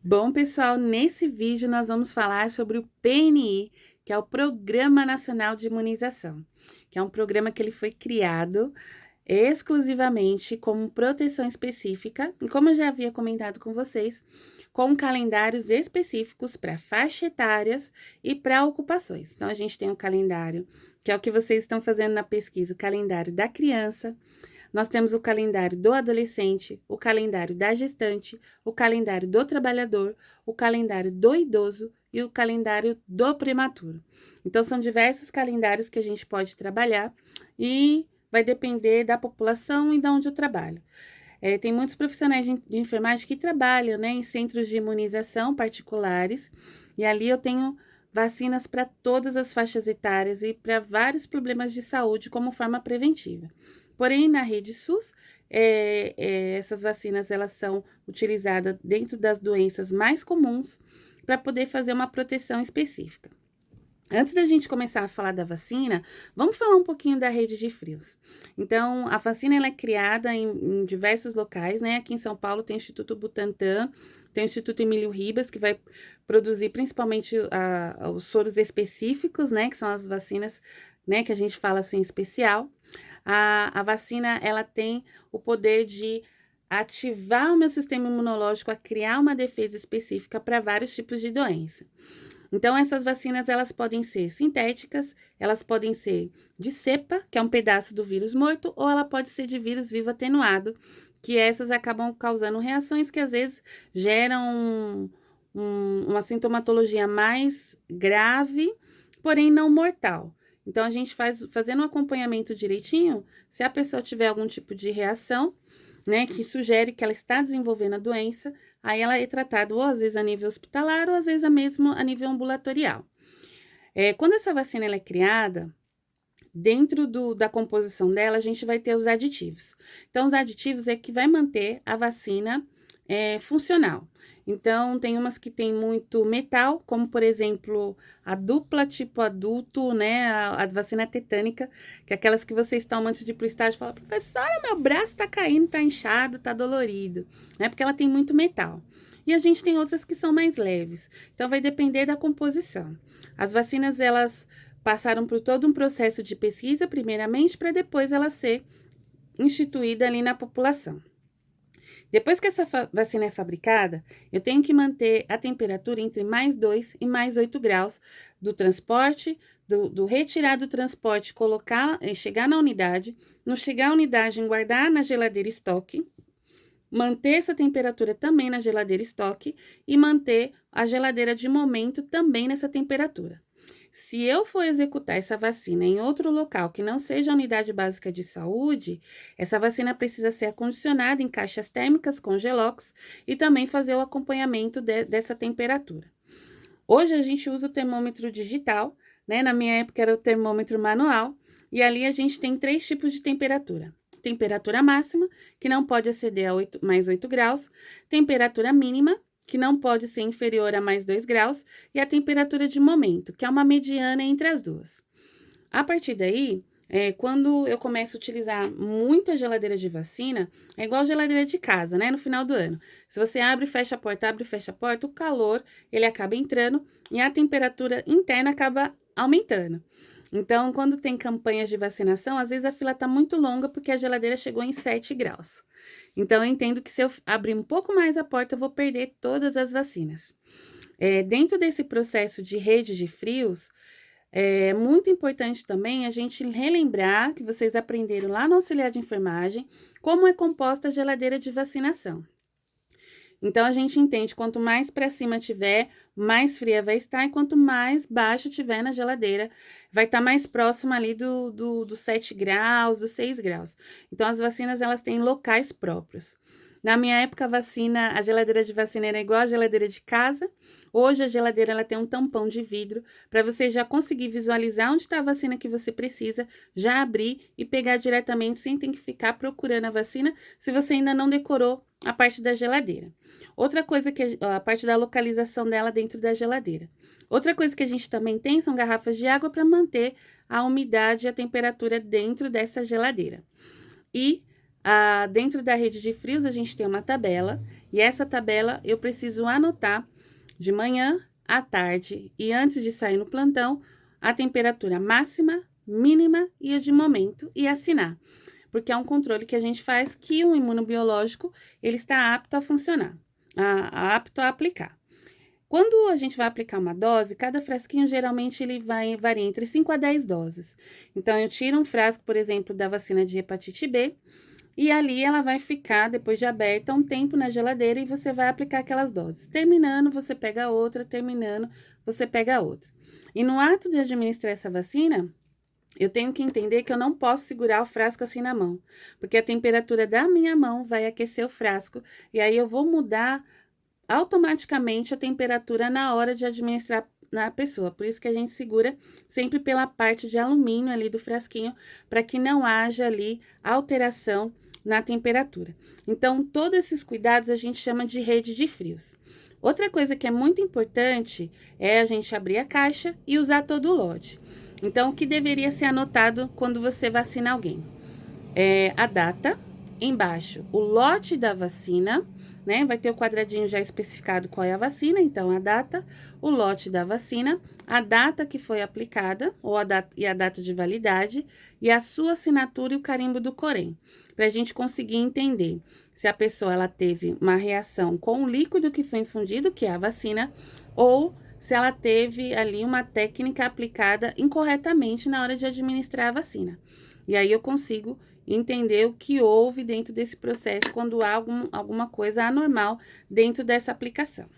Bom, pessoal, nesse vídeo nós vamos falar sobre o PNI, que é o Programa Nacional de Imunização, que é um programa que ele foi criado exclusivamente como proteção específica, e como eu já havia comentado com vocês, com calendários específicos para faixa etárias e para ocupações. Então, a gente tem um calendário, que é o que vocês estão fazendo na pesquisa, o calendário da criança. Nós temos o calendário do adolescente, o calendário da gestante, o calendário do trabalhador, o calendário do idoso e o calendário do prematuro. Então, são diversos calendários que a gente pode trabalhar e vai depender da população e de onde eu trabalho. Tem muitos profissionais de enfermagem que trabalham, né, em centros de imunização particulares, e ali eu tenho vacinas para todas as faixas etárias e para vários problemas de saúde como forma preventiva. Porém, na rede SUS, essas vacinas elas são utilizadas dentro das doenças mais comuns para poder fazer uma proteção específica. Antes da gente começar a falar da vacina, vamos falar um pouquinho da rede de frios. Então, a vacina ela é criada em diversos locais, né? Aqui em São Paulo tem o Instituto Butantan, tem o Instituto Emílio Ribas, que vai produzir principalmente os soros específicos, né? Que são as vacinas, né? Que a gente fala assim, especial. A vacina, ela tem o poder de ativar o meu sistema imunológico a criar uma defesa específica para vários tipos de doença. Então, essas vacinas, elas podem ser sintéticas, elas podem ser de cepa, que é um pedaço do vírus morto, ou ela pode ser de vírus vivo atenuado, que essas acabam causando reações que às vezes geram uma sintomatologia mais grave, porém não mortal. Então, a gente fazendo um acompanhamento direitinho, se a pessoa tiver algum tipo de reação, né, que sugere que ela está desenvolvendo a doença, aí ela é tratada ou às vezes a nível hospitalar ou às vezes mesmo a nível ambulatorial. Quando essa vacina ela é criada, dentro da composição dela, a gente vai ter os aditivos. Então, os aditivos é que vai manter a vacina funcional. Então, tem umas que tem muito metal, como por exemplo a dupla tipo adulto, né? A vacina tetânica, que é aquelas que vocês tomam antes de ir pro estágio e falam, professora, meu braço tá caindo, tá inchado, tá dolorido, né? Porque ela tem muito metal. E a gente tem outras que são mais leves. Então, vai depender da composição. As vacinas, elas passaram por todo um processo de pesquisa, primeiramente, para depois ela ser instituída ali na população. Depois que essa vacina é fabricada, eu tenho que manter a temperatura entre mais 2 e mais 8 graus do transporte, do retirar do transporte, colocar, chegar na unidade, no chegar à unidade, guardar na geladeira estoque, manter essa temperatura também na geladeira estoque e manter a geladeira de momento também nessa temperatura. Se eu for executar essa vacina em outro local que não seja a unidade básica de saúde, essa vacina precisa ser acondicionada em caixas térmicas com gelox e também fazer o acompanhamento dessa temperatura. Hoje a gente usa o termômetro digital, né? Na minha época era o termômetro manual, e ali a gente tem 3 tipos de temperatura. Temperatura máxima, que não pode exceder a mais 8 graus, temperatura mínima, que não pode ser inferior a mais 2 graus, e a temperatura de momento, que é uma mediana entre as duas. A partir daí, quando eu começo a utilizar muita geladeira de vacina, é igual geladeira de casa, né? No final do ano. Se você abre e fecha a porta, o calor ele acaba entrando e a temperatura interna acaba aumentando. Então, quando tem campanhas de vacinação, às vezes a fila está muito longa porque a geladeira chegou em 7 graus. Então, eu entendo que se eu abrir um pouco mais a porta, eu vou perder todas as vacinas. Dentro desse processo de rede de frios, é muito importante também a gente relembrar que vocês aprenderam lá no auxiliar de enfermagem como é composta a geladeira de vacinação. Então, a gente entende, quanto mais para cima tiver, mais fria vai estar, e quanto mais baixo tiver na geladeira, vai estar mais próxima ali dos 7 graus, dos 6 graus. Então, as vacinas, elas têm locais próprios. Na minha época, a geladeira de vacina era igual a geladeira de casa. Hoje, a geladeira, ela tem um tampão de vidro, para você já conseguir visualizar onde está a vacina que você precisa, já abrir e pegar diretamente, sem ter que ficar procurando a vacina, se você ainda não decorou a parte da geladeira. Outra coisa que a parte da localização dela dentro da geladeira. Outra coisa que a gente também tem são garrafas de água para manter a umidade e a temperatura dentro dessa geladeira. E Dentro da rede de frios, a gente tem uma tabela, e essa tabela eu preciso anotar de manhã, à tarde e antes de sair no plantão, a temperatura máxima, mínima e a de momento, e assinar. Porque é um controle que a gente faz que o imunobiológico, ele está apto a funcionar, apto a aplicar. Quando a gente vai aplicar uma dose, cada frasquinho geralmente ele varia entre 5 a 10 doses. Então, eu tiro um frasco, por exemplo, da vacina de hepatite B, e ali ela vai ficar, depois de aberta, um tempo na geladeira e você vai aplicar aquelas doses. Terminando, você pega outra, terminando, você pega outra. E no ato de administrar essa vacina, eu tenho que entender que eu não posso segurar o frasco assim na mão, porque a temperatura da minha mão vai aquecer o frasco, e aí eu vou mudar automaticamente a temperatura na hora de administrar na pessoa. Por isso que a gente segura sempre pela parte de alumínio ali do frasquinho, para que não haja ali alteração na temperatura. Então, todos esses cuidados a gente chama de rede de frios. Outra coisa que é muito importante é a gente abrir a caixa e usar todo o lote. Então, o que deveria ser anotado quando você vacina alguém? A data, embaixo o lote da vacina, né? Vai ter o quadradinho já especificado qual é a vacina, então a data, o lote da vacina, a data que foi aplicada, e a data de validade, e a sua assinatura e o carimbo do Corém, para a gente conseguir entender se a pessoa ela teve uma reação com o líquido que foi infundido, que é a vacina, ou se ela teve ali uma técnica aplicada incorretamente na hora de administrar a vacina. E aí eu consigo entender o que houve dentro desse processo quando há alguma coisa anormal dentro dessa aplicação.